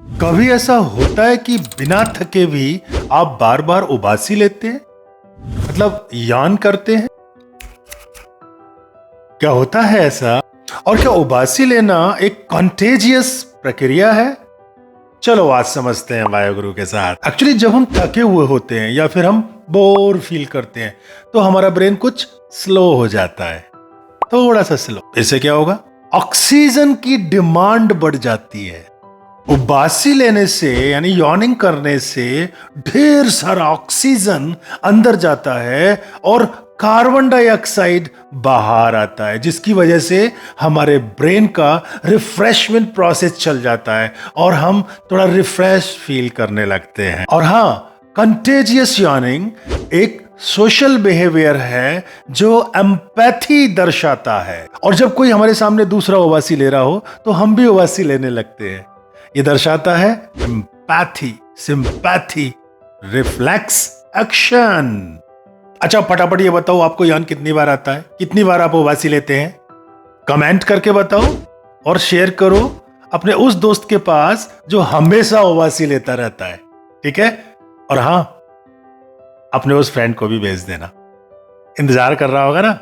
कभी ऐसा होता है कि बिना थके भी आप बार बार उबासी लेते हैं, मतलब यान करते हैं? क्या होता है ऐसा? और क्या उबासी लेना एक कॉन्टेजियस प्रक्रिया है? चलो आज समझते हैं वायुगुरु के साथ। एक्चुअली जब हम थके हुए होते हैं या फिर हम बोर फील करते हैं तो हमारा ब्रेन कुछ स्लो हो जाता है, थोड़ा सा स्लो। इससे क्या होगा? ऑक्सीजन की डिमांड बढ़ जाती है। उबासी लेने से यानी यॉर्निंग करने से ढेर सारा ऑक्सीजन अंदर जाता है और कार्बन डाइऑक्साइड बाहर आता है, जिसकी वजह से हमारे ब्रेन का रिफ्रेशमेंट प्रोसेस चल जाता है और हम थोड़ा रिफ्रेश फील करने लगते हैं। और हाँ, कंटेजियस यॉर्निंग एक सोशल बिहेवियर है जो एम्पैथी दर्शाता है, और जब कोई हमारे सामने दूसरा उबासी ले रहा हो तो हम भी उबासी लेने लगते हैं। ये दर्शाता है एम्पैथी, सिंपैथी, रिफ्लेक्स एक्शन। अच्छा फटाफट ये बताओ, आपको यान कितनी बार आता है? कितनी बार आप उबासी लेते हैं? कमेंट करके बताओ और शेयर करो अपने उस दोस्त के पास जो हमेशा उबासी लेता रहता है, ठीक है? और हाँ, अपने उस फ्रेंड को भी भेज देना, इंतजार कर रहा होगा ना।